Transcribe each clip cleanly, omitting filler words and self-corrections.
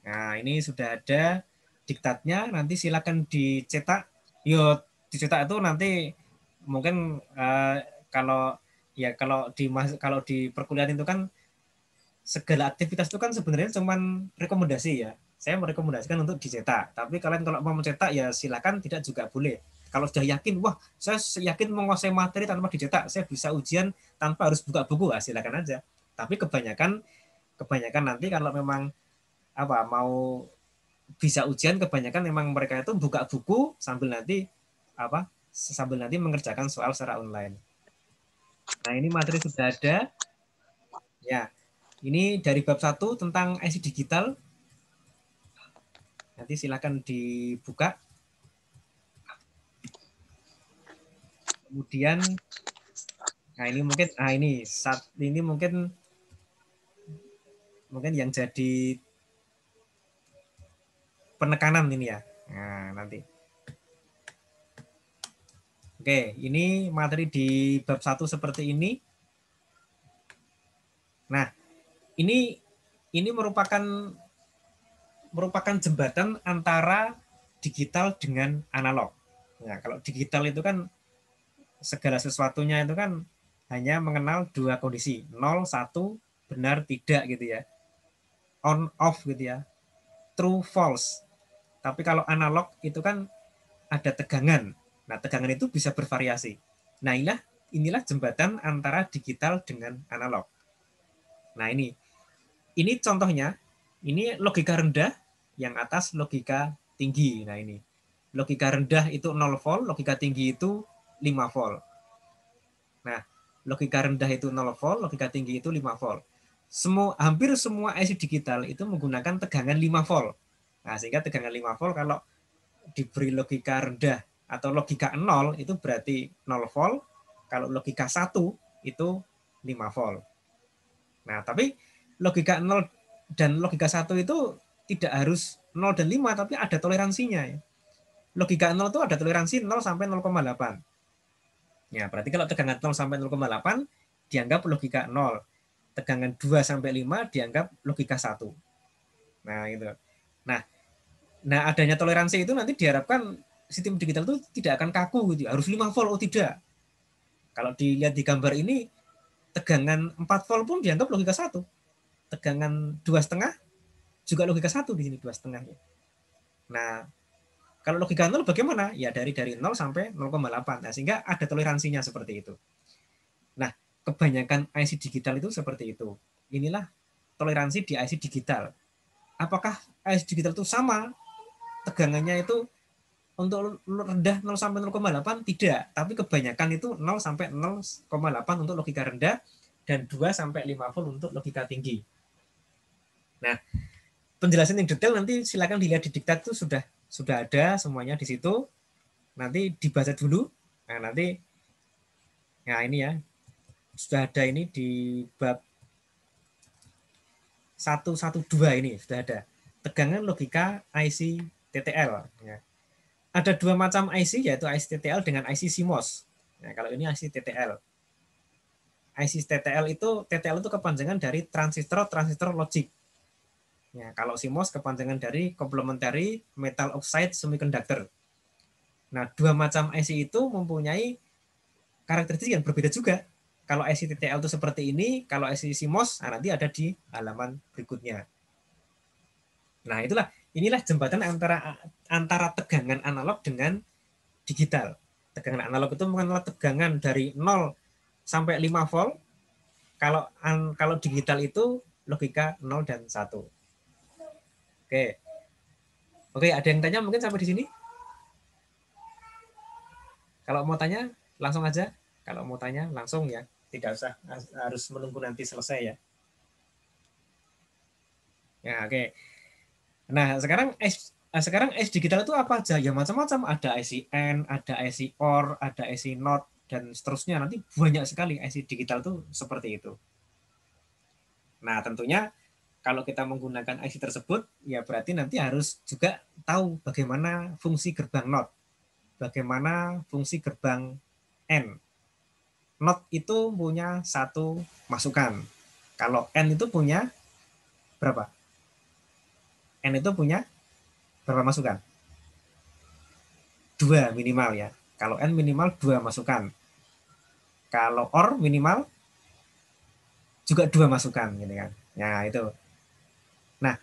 Nah, ini sudah ada diktatnya, nanti silakan dicetak. Yo, dicetak itu nanti mungkin kalau ya kalau di perkuliahan itu kan segala aktivitas itu kan sebenarnya cuman rekomendasi ya. Saya merekomendasikan untuk dicetak. Tapi kalian kalau mau mencetak ya silakan, tidak juga boleh. Kalau sudah yakin, wah saya yakin menguasai materi tanpa dicetak, saya bisa ujian tanpa harus buka buku, ya silakan aja. Tapi kebanyakan kebanyakan nanti kalau memang mau bisa ujian, kebanyakan memang mereka itu buka buku sambil nanti mengerjakan soal secara online. Nah, ini materi sudah ada. Ya, ini dari bab 1 tentang IC digital. Nanti silakan dibuka. Kemudian, nah ini mungkin yang jadi penekanan ini ya. Nah, nanti. Oke, ini materi di bab 1 seperti ini. Nah, ini merupakan jembatan antara digital dengan analog. Nah, kalau digital itu kan segala sesuatunya itu kan hanya mengenal dua kondisi, 0, 1, benar, tidak gitu ya. On, off gitu ya. True, false. Tapi kalau analog itu kan ada tegangan. Nah, tegangan itu bisa bervariasi. Nah, inilah jembatan antara digital dengan analog. Nah, ini contohnya, ini logika rendah, yang atas logika tinggi. Nah, ini logika rendah itu 0 volt, logika tinggi itu 5 volt. Nah, logika rendah itu 0 volt, logika tinggi itu 5 volt. Hampir semua IC digital itu menggunakan tegangan 5 volt. Nah, sehingga tegangan 5 volt kalau diberi logika rendah atau logika 0 itu berarti 0 volt, kalau logika 1 itu 5 volt. Nah, tapi logika 0 dan logika 1 itu tidak harus 0 dan 5, tapi ada toleransinya. Logika 0 itu ada toleransi 0 sampai 0,8. Ya, berarti kalau tegangan 0 sampai 0,8 dianggap logika 0. Tegangan 2 sampai 5 dianggap logika 1. Nah, gitu. Nah, adanya toleransi itu nanti diharapkan sistem digital itu tidak akan kaku gitu. Harus 5 volt, oh tidak. Kalau dilihat di gambar ini, tegangan 4 volt pun dianggap logika 1. Tegangan 2,5 juga logika 1 di sini, 2,5. Nah, kalau logika 0 bagaimana? Ya dari 0 sampai 0,8. Nah, sehingga ada toleransinya seperti itu. Nah, kebanyakan IC digital itu seperti itu. Inilah toleransi di IC digital. Apakah IC digital itu sama tegangannya itu untuk rendah 0 sampai 0,8? Tidak, tapi kebanyakan itu 0 sampai 0,8 untuk logika rendah dan 2 sampai 5 volt untuk logika tinggi. Nah, penjelasan yang detail nanti silakan dilihat di diktat, itu sudah ada semuanya di situ. Nanti dibaca dulu. Nah, nanti ini ya, sudah ada ini di bab 112 ini sudah ada. Tegangan logika IC TTL. Ya. Ada dua macam IC, yaitu IC TTL dengan IC CMOS. Nah, kalau ini IC TTL. IC TTL itu kepanjangan dari transistor logic. Ya, kalau CMOS kepanjangan dari complementary metal oxide semiconductor. Nah, dua macam IC itu mempunyai karakteristik yang berbeda juga. Kalau IC TTL itu seperti ini, kalau IC CMOS nanti ada di halaman berikutnya. Nah, inilah jembatan antara tegangan analog dengan digital. Tegangan analog itu mengenal tegangan dari 0 sampai 5 volt. Kalau digital itu logika 0 dan 1. Oke. Oke, ada yang tanya mungkin sampai di sini? Kalau mau tanya, langsung aja. Kalau mau tanya, langsung ya. Tidak usah harus menunggu nanti selesai ya. Ya, oke. Nah, sekarang IC digital itu apa aja? Ya macam-macam. Ada IC-N, ada IC-OR, ada IC-NOT, dan seterusnya. Nanti banyak sekali IC digital itu seperti itu. Nah, tentunya kalau kita menggunakan IC tersebut, ya berarti nanti harus juga tahu bagaimana fungsi gerbang NOT, bagaimana fungsi gerbang N. NOT itu punya satu masukan. Kalau N itu punya berapa? N itu punya berapa masukan? 2 minimal ya. Kalau N minimal 2 masukan. Kalau OR minimal juga 2 masukan gitu kan. Nah, itu. Nah,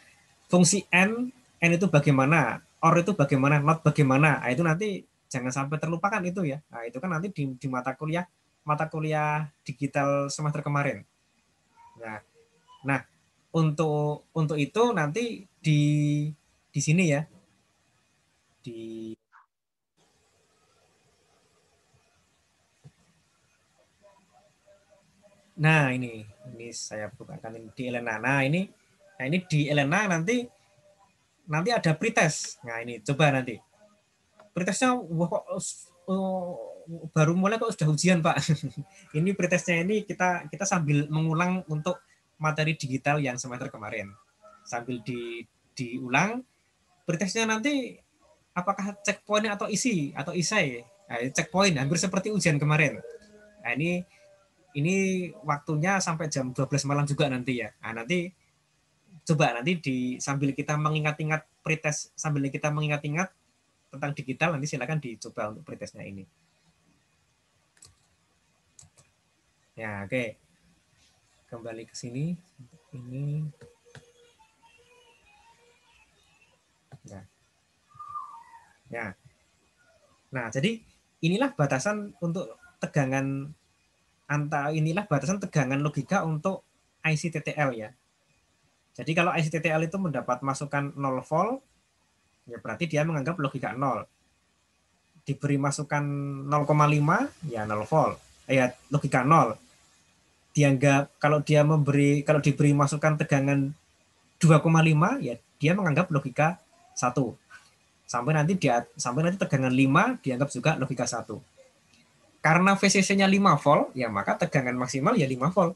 fungsi N itu bagaimana, OR itu bagaimana, not bagaimana. Nah, itu nanti jangan sampai terlupakan itu ya. Nah, itu kan nanti di mata kuliah digital semester kemarin. Nah, nah untuk itu nanti di sini ya, di nah ini saya bukakan ini di Elena. Nah ini di Elena nanti ada pretest. Nah ini coba nanti pretestnya wah kok baru mulai kok sudah ujian Pak. Ini pretestnya ini kita sambil mengulang untuk materi digital yang semester kemarin. Sambil diulang pretestnya nanti apakah checkpoint atau isi atau isai. Nah, checkpoint hampir seperti ujian kemarin. Nah, ini waktunya sampai jam 12 malam juga nanti ya. Nah, nanti coba nanti sambil kita mengingat-ingat pretest, sambil kita mengingat-ingat tentang digital, nanti silakan dicoba untuk pretestnya ini. Ya, oke. Kembali ke sini. Ini. Ya. Ya. Nah, jadi inilah batasan untuk tegangan inilah batasan tegangan logika untuk IC-TTL ya. Jadi kalau IC-TTL itu mendapat masukan 0 volt, ya berarti dia menganggap logika 0. Diberi masukan 0,5, ya 0 volt. Ya logika 0. Dianggap kalau diberi masukan tegangan 2,5, ya dia menganggap logika 1. Sampai nanti tegangan 5 dianggap juga logika 1. Karena VCC-nya 5 volt, ya maka tegangan maksimal ya 5 volt.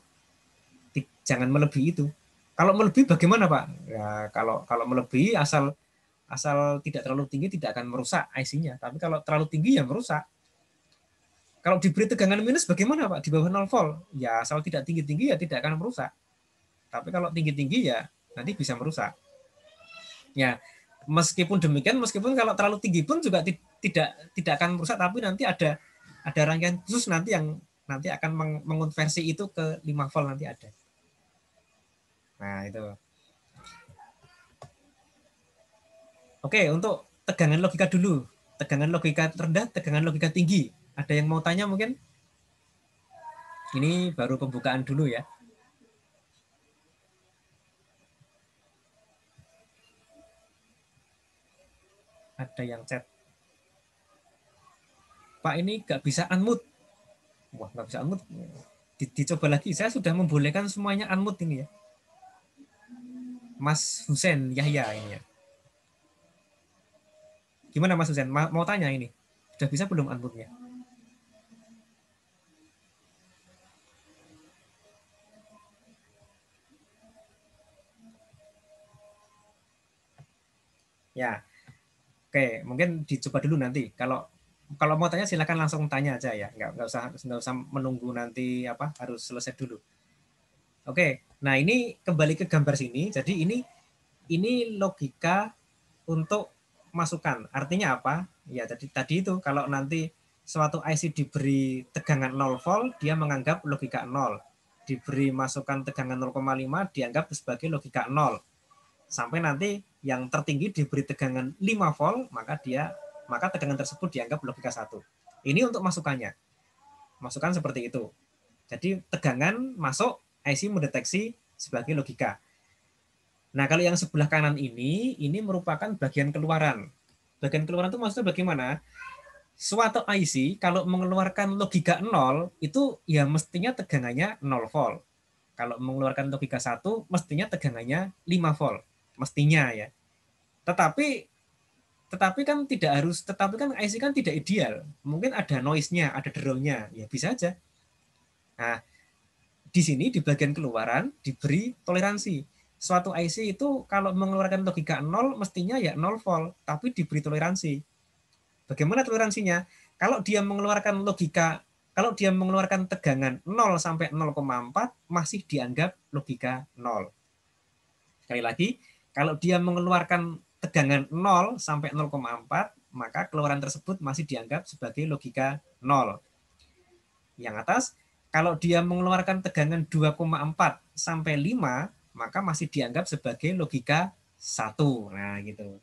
Jangan melebihi itu. Kalau melebihi bagaimana, Pak? Ya, kalau melebihi asal tidak terlalu tinggi tidak akan merusak IC-nya. Tapi kalau terlalu tinggi ya merusak. Kalau diberi tegangan minus bagaimana, Pak? Di bawah 0 volt. Ya asal tidak tinggi-tinggi ya tidak akan merusak. Tapi kalau tinggi-tinggi ya nanti bisa merusak. Ya, meskipun demikian, meskipun kalau terlalu tinggi pun juga tidak akan merusak, tapi nanti ada rangkaian khusus nanti yang nanti akan mengonversi itu ke 5 volt nanti ada. Nah, itu. Oke, untuk tegangan logika dulu. Tegangan logika rendah, tegangan logika tinggi. Ada yang mau tanya mungkin? Ini baru pembukaan dulu ya. Ada yang chat. Pak ini nggak bisa unmute. Wah, nggak bisa unmute. Dicoba lagi. Saya sudah membolehkan semuanya unmute ini ya. Mas Husen Yahya ini ya. Gimana Mas Husen? Mau tanya ini? Sudah bisa belum unmute-nya? Ya, oke. Mungkin dicoba dulu nanti. Kalau mau tanya silakan langsung tanya aja ya. Nggak usah menunggu nanti harus selesai dulu. Oke. Nah ini kembali ke gambar sini. Jadi ini logika untuk masukan. Artinya apa? Ya tadi itu kalau nanti suatu IC diberi tegangan 0 volt, dia menganggap logika 0. Diberi masukan tegangan 0,5 dianggap sebagai logika 0. Sampai nanti yang tertinggi diberi tegangan 5 volt, maka tegangan tersebut dianggap logika 1. Ini untuk masukannya. Masukan seperti itu. Jadi tegangan masuk, IC mendeteksi sebagai logika. Nah, kalau yang sebelah kanan ini merupakan bagian keluaran. Bagian keluaran itu maksudnya bagaimana? Suatu IC kalau mengeluarkan logika 0, itu ya mestinya tegangannya 0 volt. Kalau mengeluarkan logika 1, mestinya tegangannya 5 volt. Mestinya ya. Tetapi kan tidak harus, tetapi kan IC kan tidak ideal. Mungkin ada noise-nya, ada drone-nya. Ya bisa aja. Nah, di sini di bagian keluaran diberi toleransi. Suatu IC itu kalau mengeluarkan logika 0 mestinya ya 0 volt, tapi diberi toleransi. Bagaimana toleransinya? Kalau dia mengeluarkan tegangan 0 sampai 0,4 masih dianggap logika 0. Sekali lagi, Kalau dia mengeluarkan tegangan 0 sampai 0,4, maka keluaran tersebut masih dianggap sebagai logika 0. Yang atas, kalau dia mengeluarkan tegangan 2,4 sampai 5, maka masih dianggap sebagai logika 1. Nah, gitu.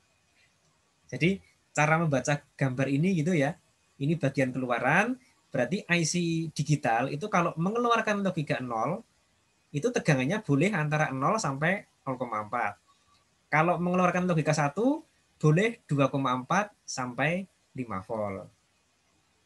Jadi, cara membaca gambar ini gitu ya. Ini bagian keluaran, berarti IC digital itu kalau mengeluarkan logika 0, itu tegangannya boleh antara 0 sampai 0,4. Kalau mengeluarkan logika 1, boleh 2,4 sampai 5 volt.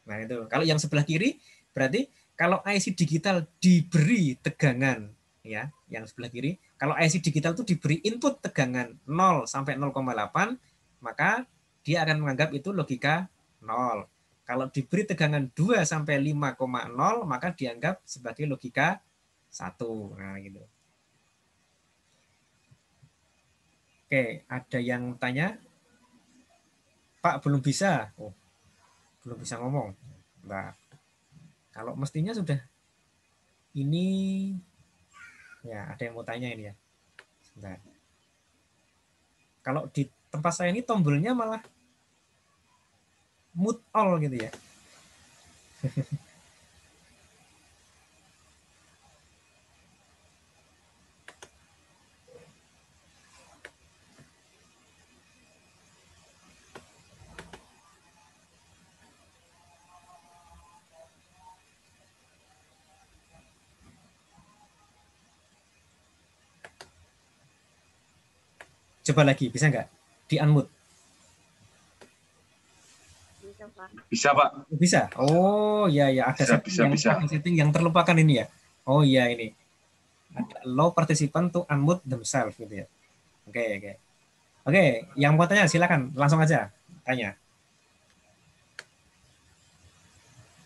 Nah, itu. Kalau yang sebelah kiri, berarti kalau IC digital diberi tegangan, ya, yang sebelah kiri, kalau IC digital itu diberi input tegangan 0 sampai 0,8, maka dia akan menganggap itu logika 0. Kalau diberi tegangan 2 sampai 5,0, maka dianggap sebagai logika 1. Nah, gitu. Oke, ada yang tanya? Pak, belum bisa. Oh, belum bisa ngomong. Nah, kalau mestinya sudah ini, ya ada yang mau tanya ini ya. Nah, kalau di tempat saya ini tombolnya malah mute all gitu ya. Coba lagi, bisa nggak? Di unmute. Bisa, Pak. Bisa. Oh, ya ya, ada setting yang terlupakan ini ya. Oh iya, ini. Ada allow participant to unmute themselves gitu ya. Oke, oke. Oke, yang mau tanya silakan, langsung aja tanya.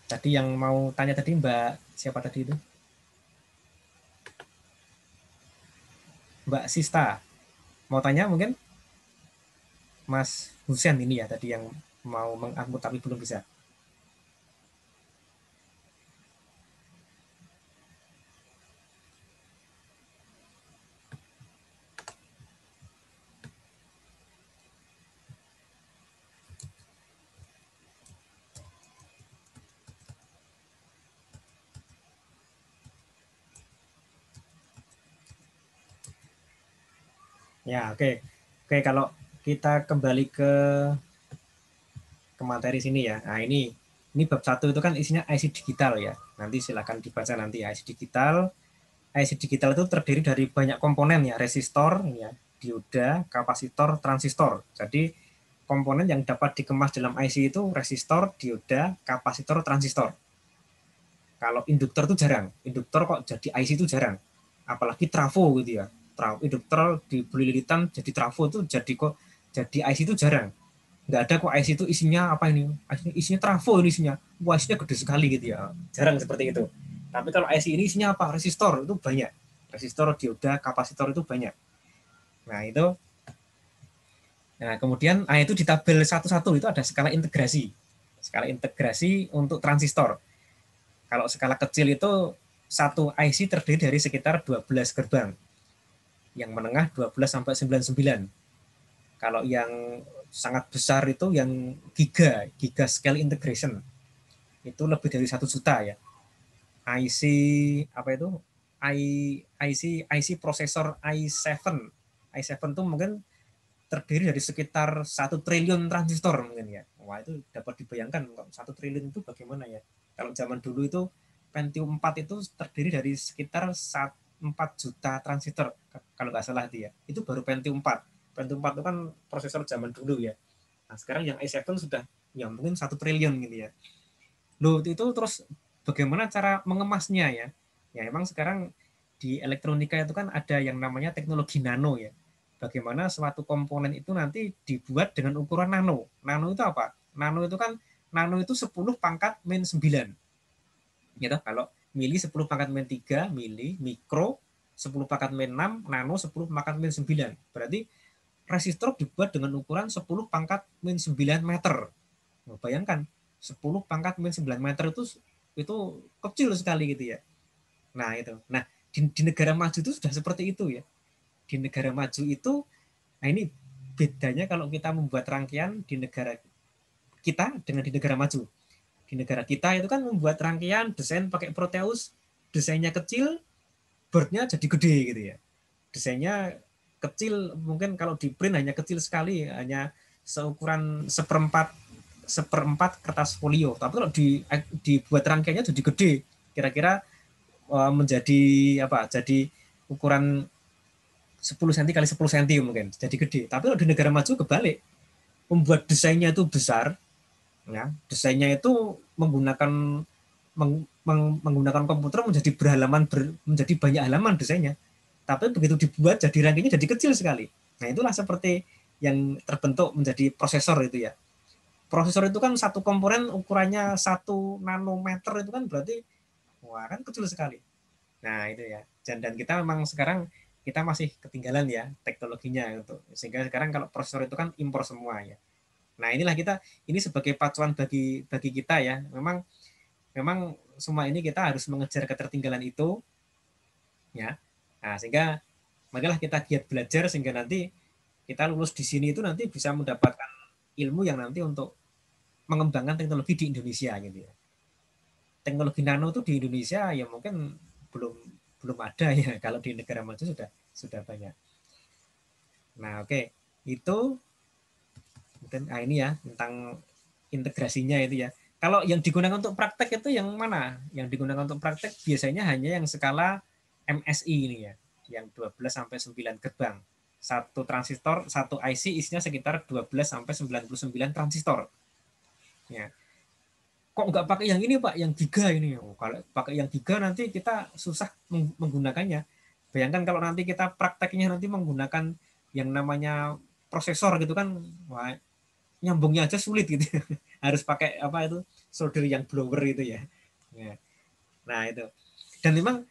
Tadi yang mau tanya tadi Mbak siapa tadi itu? Mbak Sista. Mau tanya mungkin? Mas Husen ini ya tadi yang mau mengangkut tapi belum bisa. Ya, oke. Oke, kalau kita kembali ke materi sini ya. Nah, ini bab 1 itu kan isinya IC digital ya. Nanti silakan dibaca nanti IC digital. IC digital itu terdiri dari banyak komponen ya, resistor ya, dioda, kapasitor, transistor. Jadi komponen yang dapat dikemas dalam IC itu resistor, dioda, kapasitor, transistor. Kalau induktor itu jarang. Induktor kok jadi IC itu jarang. Apalagi trafo gitu ya. Induktor dibeli lilitan jadi trafo itu jadi IC itu jarang. Nggak ada kok IC itu isinya apa ini? Isinya trafo ini isinya. Wah, isinya gede sekali gitu ya. Jarang seperti itu. Tapi kalau IC ini isinya apa? Resistor itu banyak. Resistor, dioda, kapasitor itu banyak. Nah, itu kemudian itu di tabel 11 itu ada skala integrasi. Skala integrasi untuk transistor. Kalau skala kecil itu satu IC terdiri dari sekitar 12 gerbang. Yang menengah 12 sampai 99. Kalau yang sangat besar itu yang giga scale integration. Itu lebih dari 1 juta ya. IC apa itu? IC prosesor i7. i7 itu mungkin terdiri dari sekitar 1 triliun transistor mungkin ya. Wah, itu dapat dibayangkan 1 triliun itu bagaimana ya. Kalau zaman dulu itu Pentium 4 itu terdiri dari sekitar 4 juta transistor kalau nggak salah dia. Itu baru Pentium 4. Pentium 4 itu kan prosesor zaman dulu ya. Nah, sekarang yang i7 sudah ya mungkin 1 triliun gitu ya. Loh, itu terus bagaimana cara mengemasnya ya? Ya memang sekarang di elektronika itu kan ada yang namanya teknologi nano ya. Bagaimana suatu komponen itu nanti dibuat dengan ukuran nano. Nano itu apa? Nano itu 10 pangkat min 9. Gitu. Kalau mili 10 pangkat min 3, mili, mikro 10 pangkat min 6, nano 10 pangkat min 9. Berarti resistor dibuat dengan ukuran 10 pangkat min 9 meter. Nah, bayangkan 10 pangkat min 9 meter itu kecil sekali gitu ya. Nah, itu. Nah, di negara maju itu sudah seperti itu ya. Di negara maju itu Nah, ini bedanya kalau kita membuat rangkaian di negara kita dengan di negara maju. Di negara kita itu kan membuat rangkaian desain pakai Proteus, desainnya kecil, boardnya jadi gede gitu ya. Desainnya kecil, mungkin kalau di print hanya kecil sekali, hanya seukuran seperempat kertas folio. Tapi kalau dibuat rangkaiannya jadi gede, kira-kira menjadi apa? Jadi ukuran 10 cm kali 10 cm mungkin, jadi gede. Tapi kalau di negara maju kebalik, membuat desainnya itu besar, ya, desainnya itu menggunakan komputer menjadi menjadi banyak halaman desainnya. Tapi begitu dibuat jadi rangkaiannya jadi kecil sekali. Nah, itulah seperti yang terbentuk menjadi prosesor itu ya. Prosesor itu kan satu komponen ukurannya 1 nanometer, itu kan berarti wah kan kecil sekali. Nah, itu ya. Dan kita memang sekarang kita masih ketinggalan ya teknologinya untuk, sehingga sekarang kalau prosesor itu kan impor semua ya. Nah, inilah kita, ini sebagai pacuan bagi kita ya. Memang memang semua ini kita harus mengejar ketertinggalan itu ya. Nah, sehingga marilah kita giat belajar sehingga nanti kita lulus di sini itu nanti bisa mendapatkan ilmu yang nanti untuk mengembangkan teknologi di Indonesia gitu ya. Teknologi nano itu di Indonesia ya mungkin belum belum ada ya, kalau di negara maju sudah banyak. Nah, oke. Itu mungkin ini ya tentang integrasinya itu ya. Kalau yang digunakan untuk praktek itu yang mana? Yang digunakan untuk praktek biasanya hanya yang skala MSI ini ya, yang 12 sampai 9 gerbang. Satu transistor, satu IC isinya sekitar 12 sampai 99 transistor. Ya. Kok nggak pakai yang ini Pak, yang giga ini? Oh, kalau pakai yang giga nanti kita susah menggunakannya. Bayangkan kalau nanti kita prakteknya nanti menggunakan yang namanya prosesor gitu kan, wah, nyambungnya aja sulit gitu. Harus pakai apa itu, solder yang blower itu ya. Nah, itu. Dan memang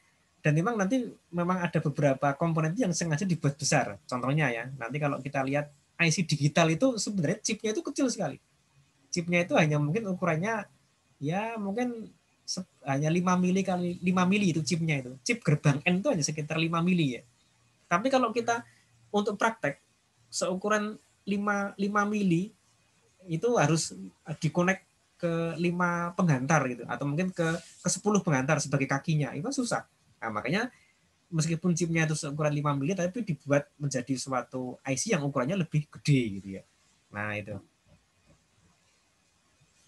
nanti memang ada beberapa komponen yang sengaja dibuat besar. Contohnya ya, nanti kalau kita lihat IC digital itu sebenarnya chipnya itu kecil sekali. Chipnya itu hanya mungkin ukurannya ya mungkin hanya 5 mili kali 5 mili itu chipnya itu. Chip gerbang N itu hanya sekitar 5 mili ya. Tapi kalau kita untuk praktek seukuran 5 mili itu harus dikonek ke 5 penghantar gitu, atau mungkin ke 10 penghantar sebagai kakinya, itu susah. Nah, makanya meskipun chipnya itu seukuran 5 mili tapi dibuat menjadi suatu IC yang ukurannya lebih gede gitu ya. Nah, itu.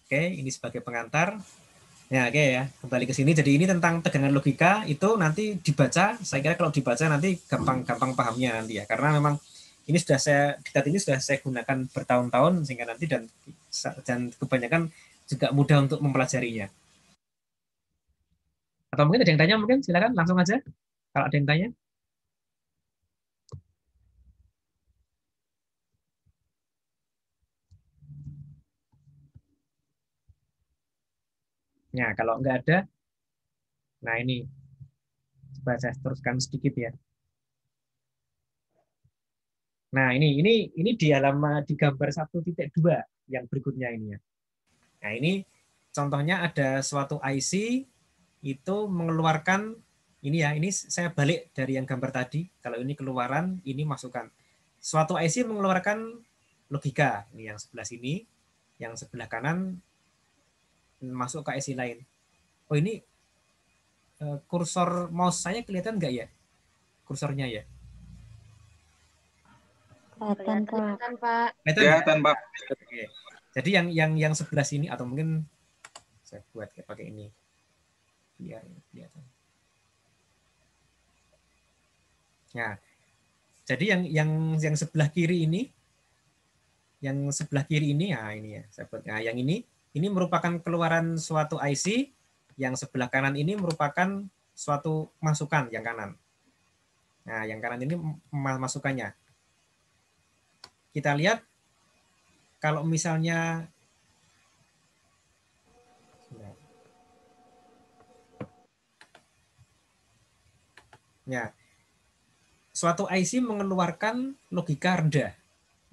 Oke, ini sebagai pengantar. Ya, oke ya. Kembali ke sini. Jadi ini tentang tegangan logika, itu nanti dibaca. Saya kira kalau dibaca nanti gampang pahamnya nanti ya. Karena memang ini diktat ini sudah saya gunakan bertahun-tahun sehingga nanti dan kebanyakan juga mudah untuk mempelajarinya. Atau mungkin ada yang tanya, mungkin silakan langsung aja kalau ada yang tanya. Ya, kalau nggak ada, nah ini coba saya teruskan sedikit ya. Nah, ini di halaman di gambar 1.2 yang berikutnya ini ya. Nah, ini contohnya ada suatu IC itu mengeluarkan ini ya, ini saya balik dari yang gambar tadi. Kalau ini keluaran, ini masukan. Suatu IC mengeluarkan logika. Ini yang sebelah sini, yang sebelah kanan masuk ke IC lain. Oh, ini kursor mouse saya kelihatan nggak ya? Kursornya ya? Kelihatan, Pak. Kelihatan, Pak. Oke. Jadi yang sebelah sini, atau mungkin saya buat pakai ini biar kelihatan. Nah, jadi yang sebelah kiri ini, nah ini ya, saya buat. Nah, yang ini merupakan keluaran suatu IC, yang sebelah kanan ini merupakan suatu masukan yang kanan. Nah, yang kanan ini masukannya. Kita lihat kalau misalnya ya, suatu IC mengeluarkan logika rendah,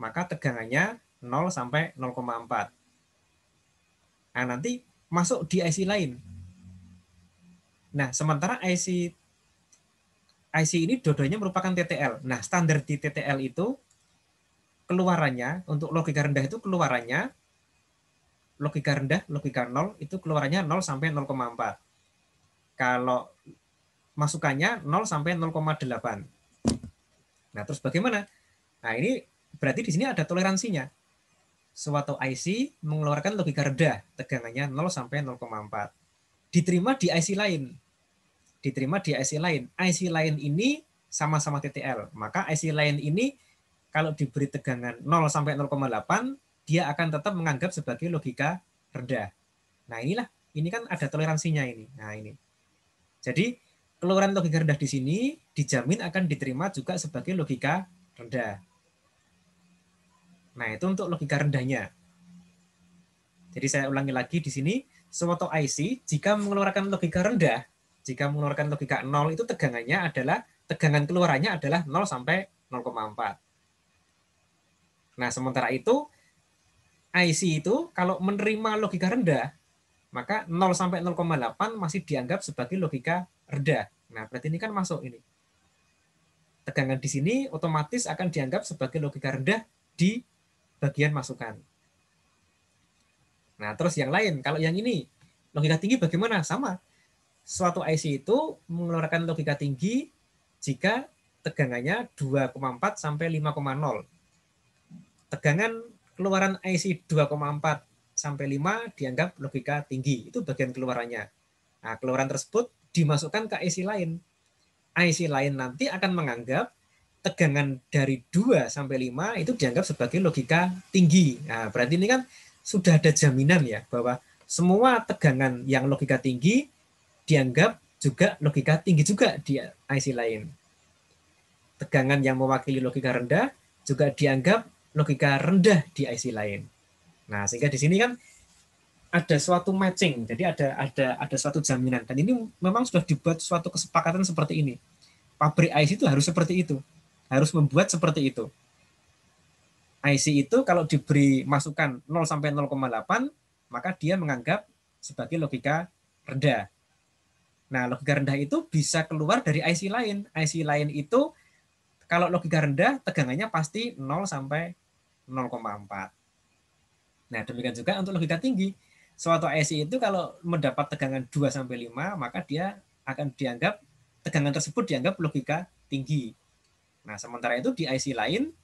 maka tegangannya 0 sampai 0,4. Nah, nanti masuk di IC lain. Nah, sementara IC ini dua-duanya merupakan TTL. Nah, standar di TTL itu keluarannya untuk logika rendah itu keluarannya logika rendah, logika 0 itu keluarannya 0 sampai 0,4. Kalau masukannya 0 sampai 0,8. Nah, terus bagaimana? Nah, ini berarti di sini ada toleransinya. Suatu IC mengeluarkan logika rendah, tegangannya 0 sampai 0,4. Diterima di IC lain. Diterima di IC lain. IC lain ini sama-sama TTL. Maka IC lain ini kalau diberi tegangan 0 sampai 0,8, dia akan tetap menganggap sebagai logika rendah. Nah, ini kan ada toleransinya ini. Nah, ini. Jadi, keluaran logika rendah di sini dijamin akan diterima juga sebagai logika rendah. Nah, itu untuk logika rendahnya. Jadi saya ulangi lagi di sini, suatu IC jika mengeluarkan logika rendah, jika mengeluarkan logika 0 itu tegangannya adalah, tegangan keluarannya adalah 0 sampai 0,4. Nah, sementara itu IC itu kalau menerima logika rendah, maka 0 sampai 0,8 masih dianggap sebagai logika rendah. Nah, berarti ini kan masuk ini. Tegangan di sini otomatis akan dianggap sebagai logika rendah di bagian masukan. Nah, terus yang lain, kalau yang ini, logika tinggi bagaimana? Sama. Suatu IC itu mengeluarkan logika tinggi jika tegangannya 2,4 sampai 5,0. Tegangan keluaran IC 2,4 sampai 5 dianggap logika tinggi. Itu bagian keluarannya. Nah, keluaran tersebut dimasukkan ke IC lain. IC lain nanti akan menganggap tegangan dari 2 sampai 5 itu dianggap sebagai logika tinggi. Nah, berarti ini kan sudah ada jaminan ya bahwa semua tegangan yang logika tinggi dianggap juga logika tinggi juga di IC lain. Tegangan yang mewakili logika rendah juga dianggap logika rendah di IC lain. Nah, sehingga di sini kan ada suatu matching, jadi ada suatu jaminan. Dan ini memang sudah dibuat suatu kesepakatan seperti ini. Pabrik IC itu harus seperti itu, harus membuat seperti itu. IC itu kalau diberi masukan 0 sampai 0,8, maka dia menganggap sebagai logika rendah. Nah, logika rendah itu bisa keluar dari IC lain. IC lain itu kalau logika rendah tegangannya pasti 0 sampai 0,4. Nah, demikian juga untuk logika tinggi. Suatu IC itu kalau mendapat tegangan 2 sampai 5, maka dia akan dianggap tegangan tersebut dianggap logika tinggi. Nah, sementara itu di IC lain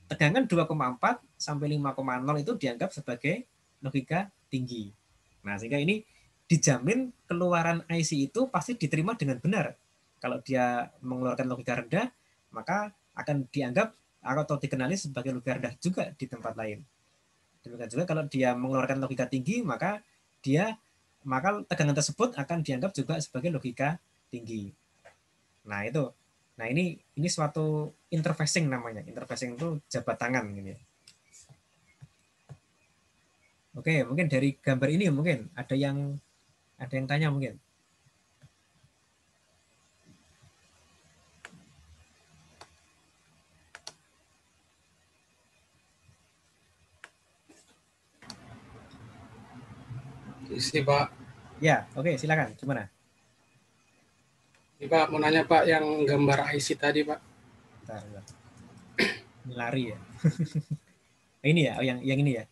tegangan 2,4 sampai 5,0 itu dianggap sebagai logika tinggi. Nah, sehingga ini dijamin keluaran IC itu pasti diterima dengan benar. Kalau dia mengeluarkan logika rendah, maka akan dianggap atau dikenali sebagai logika rendah juga di tempat lain. Demikian juga kalau dia mengeluarkan logika tinggi, maka tegangan tersebut akan dianggap juga sebagai logika tinggi. Nah, itu. Nah, ini suatu interfacing namanya. Interfacing itu jabat tangan gitu ya. Oke, mungkin dari gambar ini mungkin ada yang tanya mungkin. Isi, Pak. Ya, oke, silakan. Gimana? Ini, Pak, mau nanya, Pak, yang gambar IC tadi, Pak. Bentar. Ini lari ya. Ini ya, yang ini ya.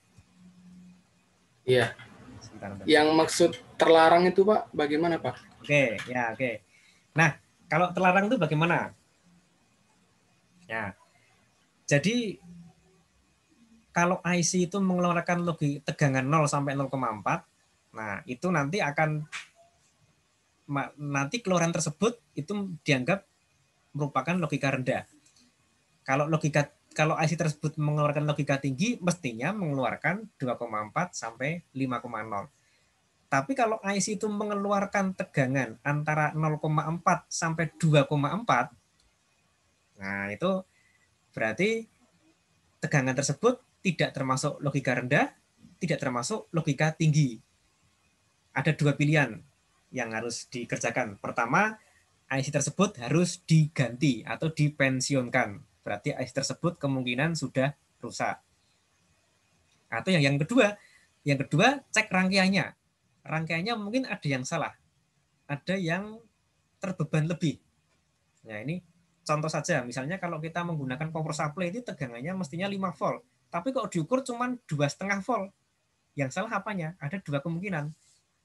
Iya. Sebentar. Yang maksud terlarang itu, Pak, bagaimana, Pak? Oke, ya, oke. Nah, kalau terlarang itu bagaimana? Ya. Jadi kalau IC itu mengeluarkan tegangan 0 sampai 0,4, nah itu nanti keluaran tersebut itu dianggap merupakan logika rendah. Kalau IC tersebut mengeluarkan logika tinggi, mestinya mengeluarkan 2,4 sampai 5,0. Tapi kalau IC itu mengeluarkan tegangan antara 0,4 sampai 2,4, nah itu berarti tegangan tersebut tidak termasuk logika rendah, tidak termasuk logika tinggi. Ada dua pilihan yang harus dikerjakan. Pertama, IC tersebut harus diganti atau dipensiunkan. Berarti IC tersebut kemungkinan sudah rusak. Atau yang kedua cek rangkaiannya. Rangkaiannya mungkin ada yang salah. Ada yang terbeban lebih. Nah, ini contoh saja, misalnya kalau kita menggunakan power supply itu tegangannya mestinya 5 volt, tapi kok diukur cuma 2,5 volt. Yang salah apanya? Ada dua kemungkinan.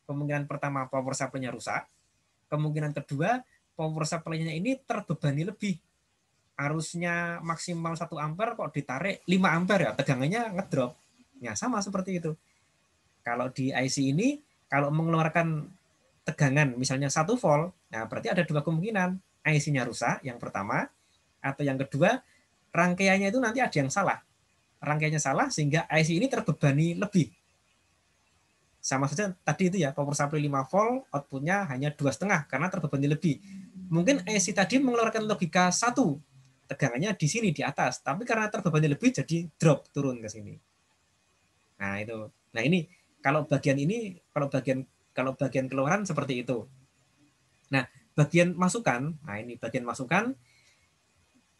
Kemungkinan pertama power supply-nya rusak, kemungkinan kedua power supply-nya ini terbebani lebih. Arusnya maksimal 1 ampere kok ditarik 5 ampere ya, tegangannya ngedrop. Ya sama seperti itu. Kalau di IC ini kalau mengeluarkan tegangan misalnya 1 volt, nah berarti ada dua kemungkinan. IC-nya rusak yang pertama, atau yang kedua rangkaiannya itu nanti ada yang salah. Rangkaiannya salah sehingga IC ini terbebani lebih. Sama saja tadi itu ya, power supply 5 volt, outputnya hanya 2,5 karena terbebani lebih. Mungkin IC tadi mengeluarkan logika 1, tegangannya di sini di atas, tapi karena terbebani lebih jadi drop turun ke sini. Nah itu. Nah ini kalau bagian keluaran seperti itu. Nah, bagian masukan, nah ini bagian masukan,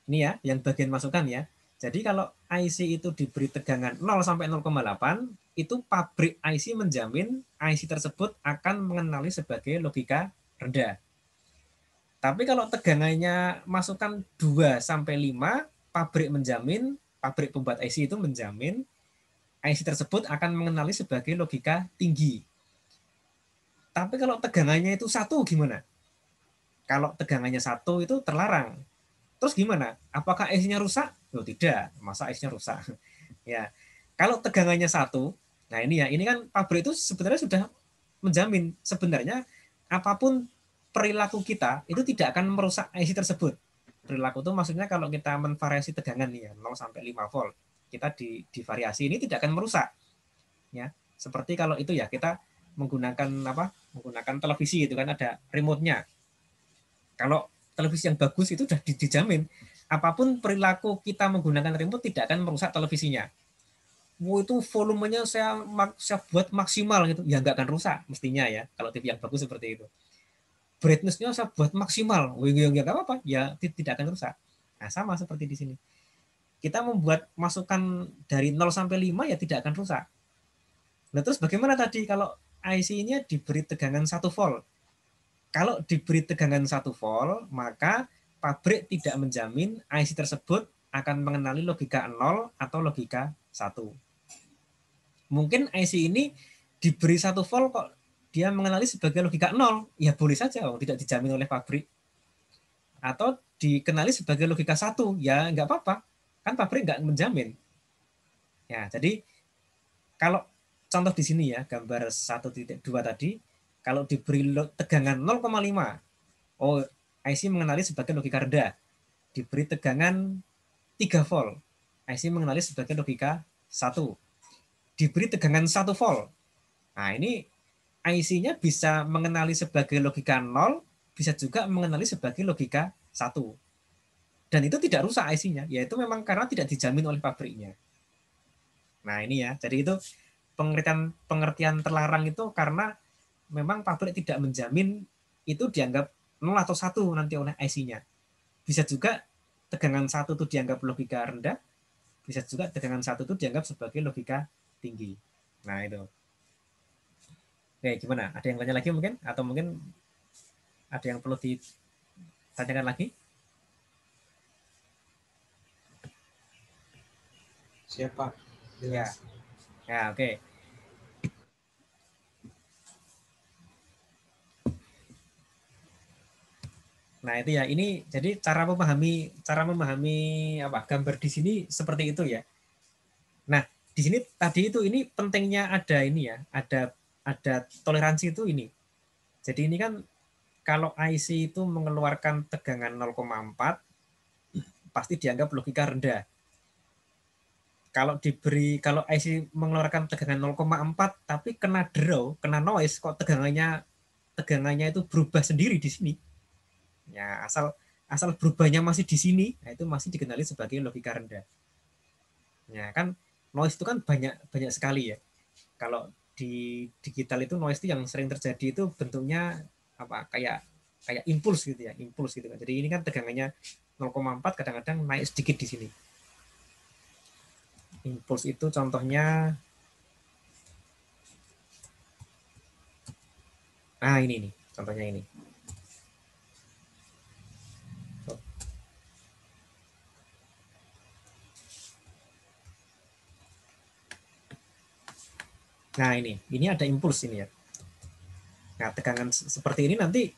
ini ya, yang bagian masukan ya. Jadi kalau IC itu diberi tegangan 0 sampai 0,8, itu pabrik IC menjamin IC tersebut akan mengenali sebagai logika rendah. Tapi kalau tegangannya masukan 2 sampai 5, pabrik pembuat IC itu menjamin IC tersebut akan mengenali sebagai logika tinggi. Tapi kalau tegangannya itu 1 gimana? Kalau tegangannya 1 itu terlarang. Terus gimana? Apakah IC-nya rusak? Oh, tidak. Masa IC-nya rusak? Ya. Kalau tegangannya 1, nah ini ya, ini kan pabrik itu sebenarnya sudah menjamin sebenarnya apapun perilaku kita itu tidak akan merusak IC tersebut. Perilaku itu maksudnya kalau kita menvariasi tegangan nih ya, 0 sampai 5 volt. Kita di variasi ini tidak akan merusak. Ya. Seperti kalau itu ya, kita menggunakan menggunakan televisi itu kan ada remote-nya. Kalau televisi yang bagus itu sudah dijamin apapun perilaku kita menggunakan remote tidak akan merusak televisinya. Itu volumenya saya buat maksimal gitu, ya nggak akan rusak mestinya ya kalau TV yang bagus seperti itu. Brightness-nya saya buat maksimal, ya nggak apa-apa, ya tidak akan rusak. Nah sama seperti di sini. Kita membuat masukan dari 0 sampai 5 ya tidak akan rusak. Nah terus bagaimana tadi kalau IC-nya diberi tegangan 1 volt? Kalau diberi tegangan 1 volt, maka pabrik tidak menjamin IC tersebut akan mengenali logika 0 atau logika 1. Mungkin IC ini diberi 1 volt kok dia mengenali sebagai logika 0, ya boleh saja, tidak dijamin oleh pabrik. Atau dikenali sebagai logika 1, ya nggak apa-apa, kan pabrik nggak menjamin. Ya, jadi kalau contoh di sini ya, gambar 1.2 tadi, kalau diberi tegangan 0,5, oh IC mengenali sebagai logika rendah. Diberi tegangan 3 volt, IC mengenali sebagai logika 1. Diberi tegangan 1 volt. Nah, ini IC-nya bisa mengenali sebagai logika 0, bisa juga mengenali sebagai logika 1. Dan itu tidak rusak IC-nya, yaitu memang karena tidak dijamin oleh pabriknya. Nah, ini ya. Jadi itu pengertian terlarang itu karena memang pabrik tidak menjamin itu dianggap 0 atau 1 nanti oleh IC-nya. Bisa juga tegangan 1 itu dianggap logika rendah, bisa juga tegangan 1 itu dianggap sebagai logika tinggi. Nah, itu. Oke, gimana? Ada yang tanya lagi mungkin? Atau mungkin ada yang perlu ditanyakan lagi? Siapa? Ya. Ya, oke. Nah, itu ya. Ini jadi cara memahami gambar di sini seperti itu ya. Nah, di sini tadi itu ini pentingnya ada ini ya, ada toleransi itu ini. Jadi ini kan kalau IC itu mengeluarkan tegangan 0,4 pasti dianggap logika rendah. Kalau IC mengeluarkan tegangan 0,4 tapi kena draw, kena noise, kok tegangannya itu berubah sendiri di sini. Ya, asal berubahnya masih di sini, nah itu masih dikenali sebagai logika rendah. Ya, kan noise itu kan banyak sekali ya. Kalau di digital itu noise itu yang sering terjadi itu bentuknya kayak impuls gitu ya, impuls gitu kan. Jadi ini kan tegangannya 0,4 kadang-kadang naik sedikit di sini. Impuls itu contohnya ini nih, contohnya ini. Nah, ini ada impuls ini ya. Nah, tegangan seperti ini nanti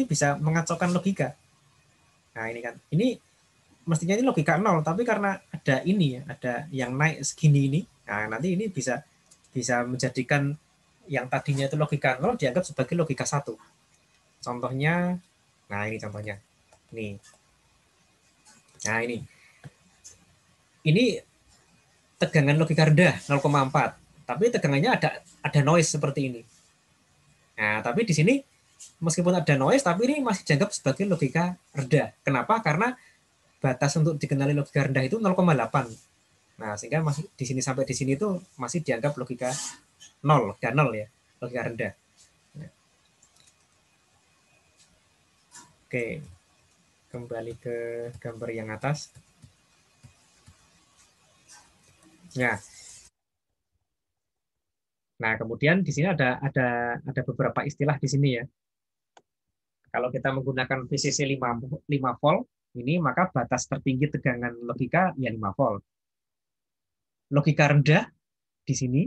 bisa mengacaukan logika. Nah, ini kan. Ini mestinya ini logika 0, tapi karena ada ini ya, ada yang naik segini ini. Nah, nanti ini bisa menjadikan yang tadinya itu logika 0 dianggap sebagai logika 1. Contohnya, nah ini contohnya. Nih. Nah, ini tegangan logika rendah 0,4, tapi tegangannya ada noise seperti ini. Nah, tapi di sini meskipun ada noise, tapi ini masih dianggap sebagai logika rendah. Kenapa? Karena batas untuk dikenali logika rendah itu 0,8. Nah, sehingga masih di sini sampai di sini itu masih dianggap logika 0 dan 0 ya, logika rendah. Oke, kembali ke gambar yang atas. Ya. Nah, kemudian di sini ada beberapa istilah di sini ya. Kalau kita menggunakan VCC 5 volt, ini maka batas tertinggi tegangan logika ya 5 volt. Logika rendah di sini,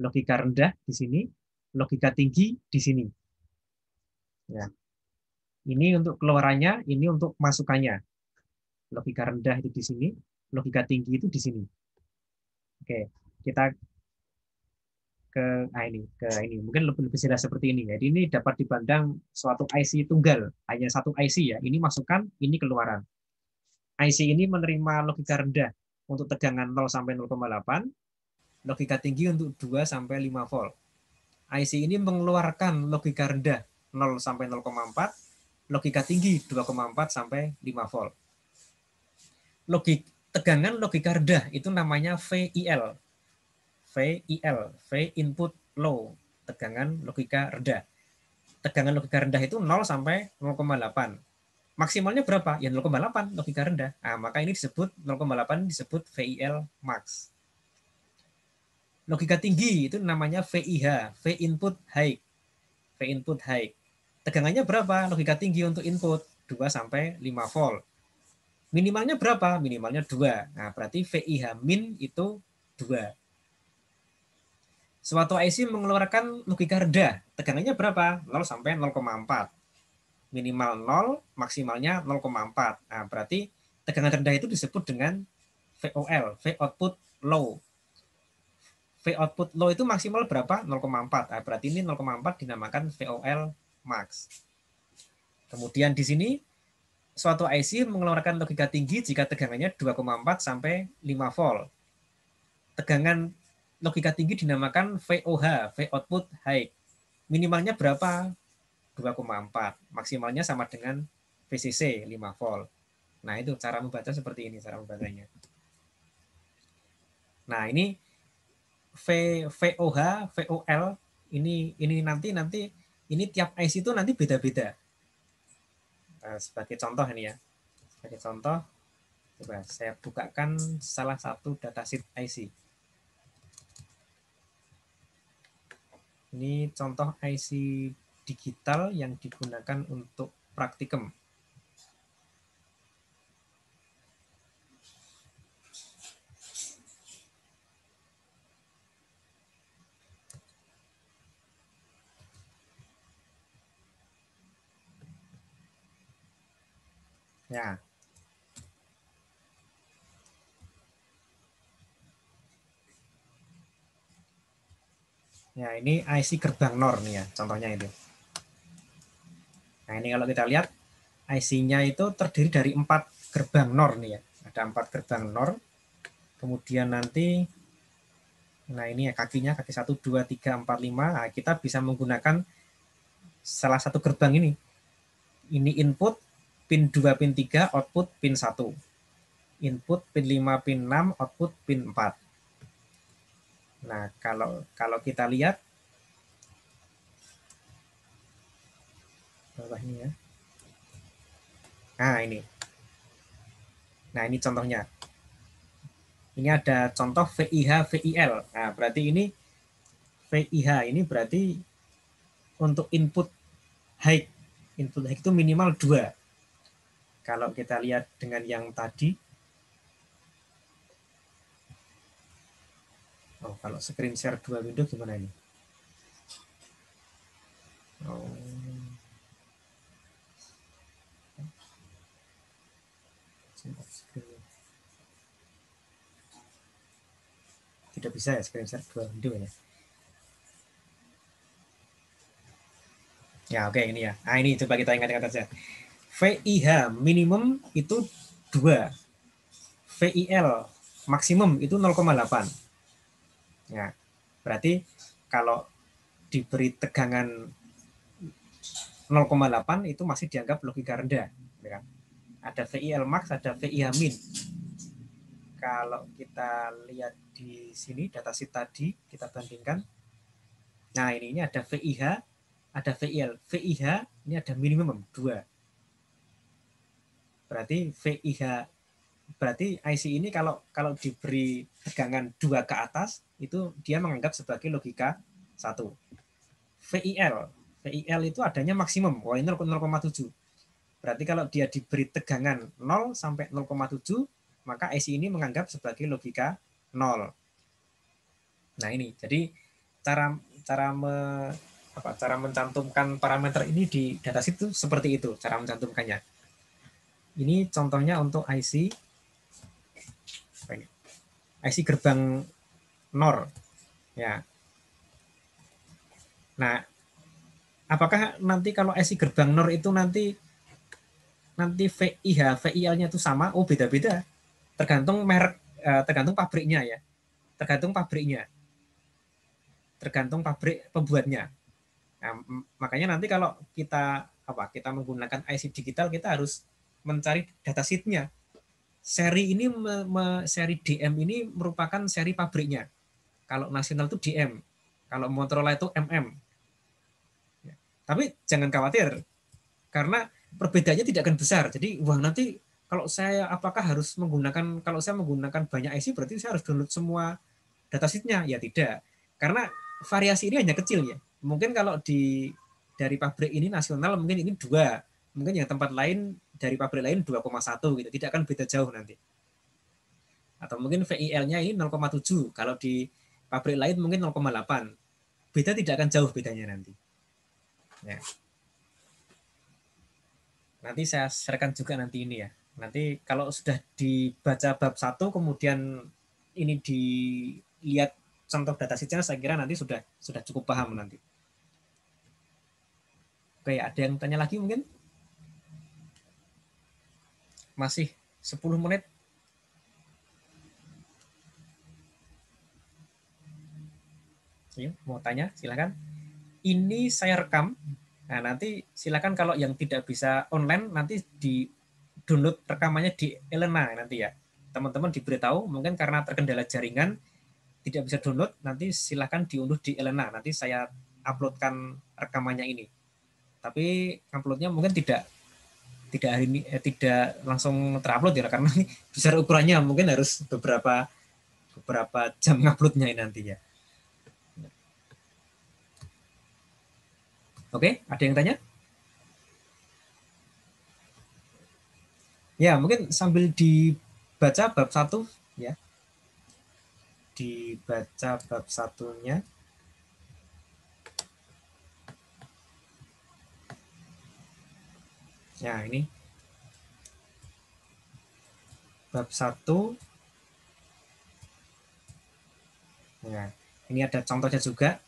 logika rendah di sini, logika tinggi di sini. Ya. Ini untuk keluarannya, ini untuk masukannya. Logika rendah itu di sini, logika tinggi itu di sini. Oke, kita ke ini mungkin lebih jelas seperti ini. Jadi ini dapat dipandang suatu IC tunggal, hanya satu IC ya. Ini masukan, ini keluaran. IC ini menerima logika rendah untuk tegangan 0 sampai 0,8, logika tinggi untuk 2 sampai 5 volt. IC ini mengeluarkan logika rendah 0 sampai 0,4, logika tinggi 2,4 sampai 5 volt. Tegangan logika rendah itu namanya VIL. V input low, tegangan logika rendah. Tegangan logika rendah itu 0 sampai 0,8. Maksimalnya berapa? Ya 0,8 logika rendah. Nah, maka ini disebut 0,8 disebut VIL max. Logika tinggi itu namanya VIH, V input high. V input high. Tegangannya berapa? Logika tinggi untuk input 2 sampai 5 volt. Minimalnya berapa? Minimalnya 2. Nah, berarti VIH min itu 2. Suatu IC mengeluarkan logika rendah. Tegangannya berapa? 0 sampai 0,4. Minimal 0, maksimalnya 0,4. Nah, berarti tegangan rendah itu disebut dengan VOL, V output low. V output low itu maksimal berapa? 0,4. Nah, berarti ini 0,4 dinamakan VOL max. Kemudian di sini suatu IC mengeluarkan logika tinggi jika tegangannya 2,4 sampai 5 volt. Tegangan logika tinggi dinamakan VOH, V output high. Minimalnya berapa? 2,4. Maksimalnya sama dengan VCC 5 volt. Nah, itu cara membaca seperti ini cara membacanya. Nah, ini VOH, VOL ini nanti ini tiap IC itu nanti beda-beda. Sebagai contoh ini ya. Sebagai contoh, coba saya bukakan salah satu datasheet IC. Ini contoh IC digital yang digunakan untuk praktikum. Ya. Ya, ini IC gerbang NOR nih ya, contohnya itu. Nah, ini kalau kita lihat IC-nya itu terdiri dari 4 gerbang NOR nih ya. Ada 4 gerbang NOR. Kemudian nanti nah ini ya kakinya, kaki 1 2 3 4 5. Nah, kita bisa menggunakan salah satu gerbang ini. Ini input pin 2 pin 3, output pin 1. Input pin 5 pin 6, output pin 4. Nah, kalau kita lihat bawahnya ya. Nah, ini. Nah, ini contohnya. Ini ada contoh VIH, VIL. Nah, berarti ini VIH ini berarti untuk input high. Input high itu minimal 2. Kalau kita lihat dengan yang tadi. Oh, Kalau screen share 2 window gimana ini? Oh. Tidak bisa ya screen share 2 window ya. Ya oke ini ya. Nah ini coba kita ingat-ingat saja. VIH minimum itu 2. VIL maksimum itu 0,8. Ya, berarti kalau diberi tegangan 0,8 itu masih dianggap logika rendah. Ya. Ada VIL max, ada VIH min. Kalau kita lihat di sini datasheet tadi, kita bandingkan. Nah ini ada VIH, ada VIL. VIH ini ada minimum 2. Berarti VIH, berarti IC ini kalau diberi tegangan 2 ke atas, itu dia menganggap sebagai logika 1. VIL itu adanya maksimum, ini 0,7. Berarti kalau dia diberi tegangan 0 sampai 0,7, maka IC ini menganggap sebagai logika 0. Nah ini, jadi cara mencantumkan parameter ini di datasheet itu seperti itu, cara mencantumkannya. Ini contohnya untuk IC gerbang NOR. Ya. Nah, apakah nanti kalau IC gerbang NOR itu nanti VIH, VIL-nya itu sama? Oh, beda-beda. Tergantung merek, tergantung pabriknya ya. Tergantung pabrik pembuatnya. Nah, makanya nanti kalau kita menggunakan IC digital, kita harus mencari datasheet-nya. Seri ini seri DM ini merupakan seri pabriknya. Kalau nasional itu DM, kalau Motorola itu MM. Tapi jangan khawatir, karena perbedaannya tidak akan besar. Jadi nanti kalau saya kalau saya menggunakan banyak IC berarti saya harus download semua datasheet-nya. Ya tidak, karena variasi ini hanya kecil ya. Mungkin kalau dari pabrik ini nasional mungkin ini 2, mungkin yang tempat lain dari pabrik lain 2,1 gitu, tidak akan beda jauh nanti. Atau mungkin VIL-nya ini 0,7, kalau di pabrik lain mungkin 0,8. Beda tidak akan jauh bedanya nanti. Ya. Nanti saya sharekan juga nanti ini ya. Nanti kalau sudah dibaca bab 1 kemudian ini dilihat contoh datasheet-nya, saya kira nanti sudah cukup paham nanti. Oke, ada yang tanya lagi mungkin? Masih 10 menit. Ya, mau tanya silakan. Ini saya rekam. Nah, nanti silakan kalau yang tidak bisa online nanti di download rekamannya di Elena nanti ya. Teman-teman diberitahu mungkin karena terkendala jaringan tidak bisa download, nanti silakan diunduh di Elena. Nanti saya uploadkan rekamannya ini. Tapi uploadnya mungkin tidak hari ini tidak langsung terupload ya, karena ini besar ukurannya, mungkin harus beberapa jam nguploadnya nanti ya. Oke, ada yang tanya? Ya, mungkin sambil dibaca bab 1 ya. Dibaca bab 1-nya. Ya, ini bab 1. Ya, ini ada contohnya juga.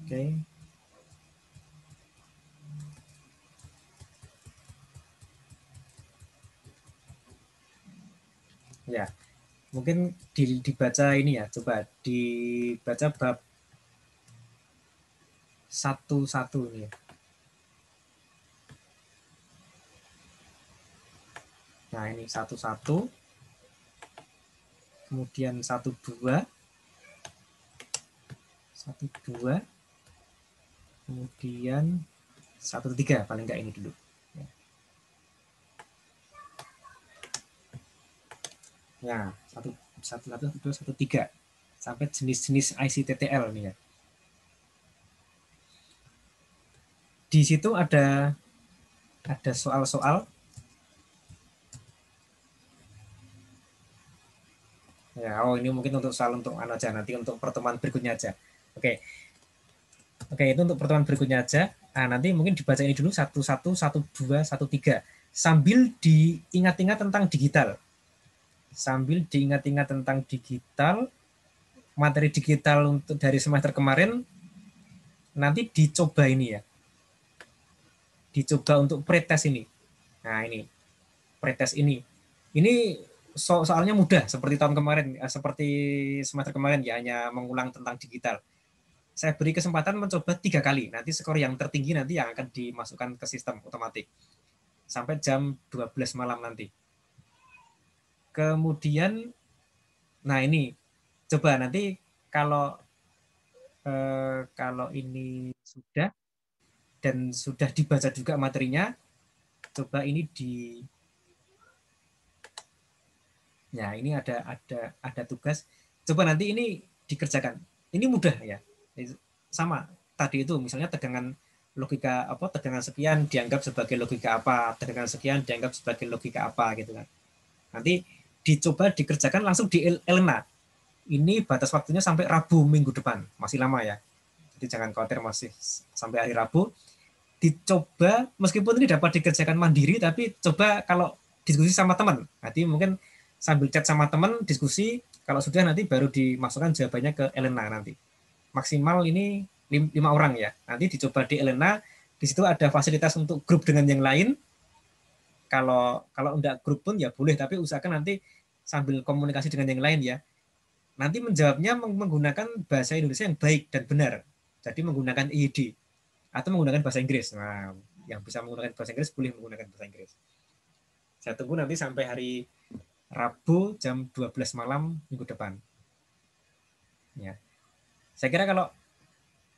Oke. Ya, mungkin dibaca ini ya, coba dibaca bab 1 ini. Nah, ini 1, kemudian 1, 2, kemudian 1, 3, paling enggak ini dulu. Ya, 1, 2, 1, 3 sampai jenis-jenis IC TTL nih ya. di situ ada soal-soal. Ya, oh ini mungkin untuk soal untuk aja nanti untuk pertemuan berikutnya aja. Oke. Oke, itu untuk pertemuan berikutnya aja. Nah, nanti mungkin dibaca ini dulu 11, 12, 13 sambil diingat-ingat tentang digital. Sambil diingat-ingat tentang digital, materi digital untuk dari semester kemarin nanti dicoba ini ya. Dicoba untuk pretest ini. Nah, ini pretest ini. Ini soalnya mudah seperti tahun kemarin, seperti semester kemarin ya, hanya mengulang tentang digital. Saya beri kesempatan mencoba 3 kali. Nanti skor yang tertinggi nanti yang akan dimasukkan ke sistem otomatis. Sampai jam 12 malam nanti. Kemudian, nah ini, coba nanti kalau ini sudah, dan sudah dibaca juga materinya, coba ini ya ini ada tugas. Coba nanti ini dikerjakan. Ini mudah ya. Sama tadi itu misalnya tegangan logika apa, tegangan sekian dianggap sebagai logika apa, tegangan sekian dianggap sebagai logika apa gitu kan. Nanti dicoba dikerjakan langsung di Elena. Ini batas waktunya sampai Rabu minggu depan, masih lama ya. Jadi jangan khawatir, masih sampai hari Rabu. Dicoba meskipun ini dapat dikerjakan mandiri, tapi coba kalau diskusi sama teman. Nanti mungkin sambil chat sama teman, diskusi, kalau sudah nanti baru dimasukkan jawabannya ke Elena nanti. Maksimal ini 5 orang ya. Nanti dicoba di Elena, di situ ada fasilitas untuk grup dengan yang lain. Kalau enggak grup pun ya boleh, tapi usahakan nanti sambil komunikasi dengan yang lain ya. Nanti menjawabnya menggunakan bahasa Indonesia yang baik dan benar. Jadi menggunakan IED atau menggunakan bahasa Inggris. Nah, yang bisa menggunakan bahasa Inggris boleh menggunakan bahasa Inggris. Saya tunggu nanti sampai hari Rabu jam 12 malam minggu depan. Ya. Saya kira kalau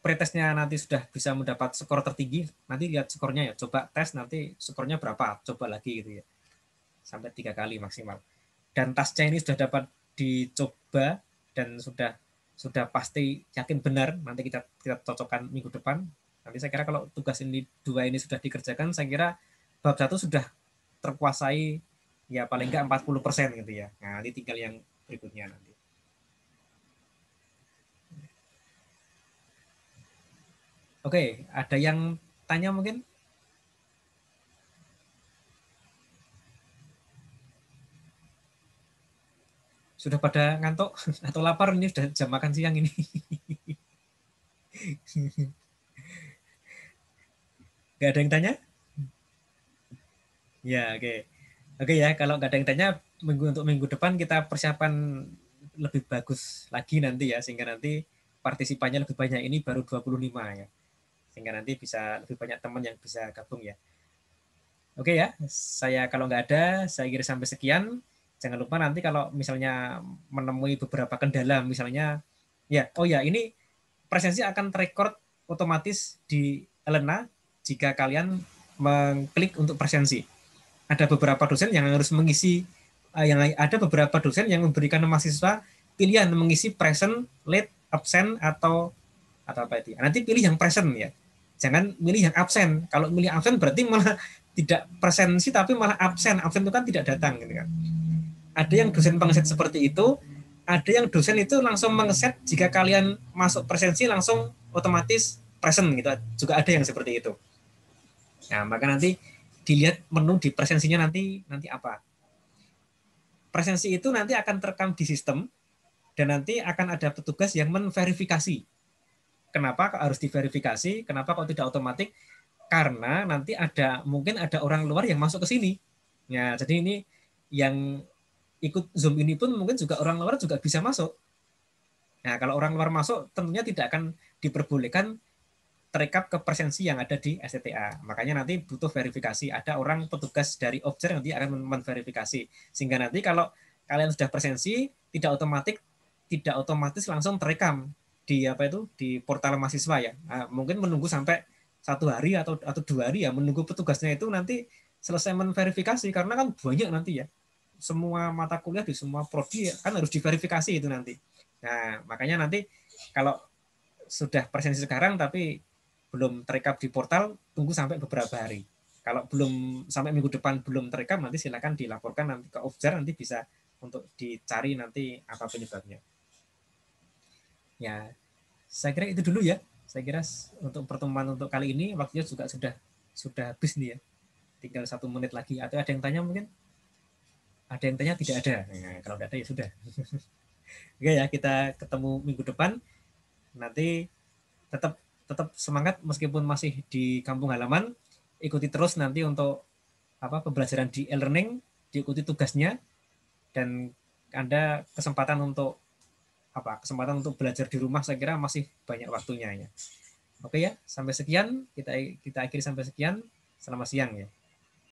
pretestnya nanti sudah bisa mendapat skor tertinggi, nanti lihat skornya ya. Coba tes nanti skornya berapa, coba lagi gitu ya. Sampai 3 kali maksimal. Dan tasnya ini sudah dapat dicoba dan sudah pasti yakin benar, nanti kita cocokkan minggu depan. Nanti saya kira kalau tugas ini 2 ini sudah dikerjakan, saya kira bab 1 sudah terkuasai ya paling enggak 40% gitu ya. Nah, nanti tinggal yang berikutnya nanti. Oke, ada yang tanya mungkin? Sudah pada ngantuk atau lapar, ini sudah jam makan siang ini. Gak ada yang tanya? Ya, oke. Oke ya, kalau nggak ada yang tanya, untuk minggu depan kita persiapan lebih bagus lagi nanti ya, sehingga nanti partisipannya lebih banyak. Ini baru 25 ya. Sehingga nanti bisa lebih banyak teman yang bisa gabung ya. Oke ya, saya kalau nggak ada, saya kira sampai sekian. Jangan lupa nanti kalau misalnya menemui beberapa kendala, misalnya, ya, oh ya, ini presensi akan terekord otomatis di Elena jika kalian mengklik untuk presensi. Ada beberapa dosen yang harus mengisi, ada beberapa dosen yang memberikan mahasiswa pilihan mengisi present, late, absent, atau apa itu. Nanti pilih yang present ya. Jangan milih yang absen. Kalau milih absen berarti malah tidak presensi tapi malah absen. Absen itu kan tidak datang gitu kan. Ada yang dosen pengeset seperti itu, ada yang dosen itu langsung mengeset jika kalian masuk presensi langsung otomatis present gitu. Juga ada yang seperti itu. Nah, maka nanti dilihat menu di presensinya nanti apa. Presensi itu nanti akan terekam di sistem dan nanti akan ada petugas yang menverifikasi. Kenapa harus diverifikasi? Kenapa kok tidak otomatis? Karena nanti mungkin ada orang luar yang masuk ke sini. Ya, jadi ini yang ikut Zoom ini pun mungkin juga orang luar juga bisa masuk. Nah, kalau orang luar masuk tentunya tidak akan diperbolehkan terekap ke presensi yang ada di STTA. Makanya nanti butuh verifikasi. Ada orang petugas dari Obser yang nanti akan memverifikasi. Sehingga nanti kalau kalian sudah presensi, tidak otomatis langsung terekam di portal mahasiswa ya. Nah, mungkin menunggu sampai 1 hari atau 2 hari ya, menunggu petugasnya itu nanti selesai menverifikasi, karena kan banyak nanti ya. Semua mata kuliah di semua prodi kan harus diverifikasi itu nanti. Nah, makanya nanti kalau sudah presensi sekarang tapi belum terekam di portal, tunggu sampai beberapa hari. Kalau belum sampai minggu depan belum terekam, nanti silakan dilaporkan nanti ke Objar, nanti bisa untuk dicari nanti apa penyebabnya. Ya, saya kira itu dulu ya. Saya kira untuk pertemuan untuk kali ini waktunya juga sudah habis nih ya. Tinggal 1 menit lagi. Atau ada yang tanya mungkin? Ada yang tanya? Tidak ada. Nah, kalau tidak ada ya sudah. Oke ya, kita ketemu minggu depan. Nanti tetap semangat meskipun masih di kampung halaman. Ikuti terus nanti untuk pembelajaran di e-learning, diikuti tugasnya, dan Anda kesempatan untuk belajar di rumah saya kira masih banyak waktunya ya. Oke ya, sampai sekian, kita akhiri sampai sekian. Selamat siang ya.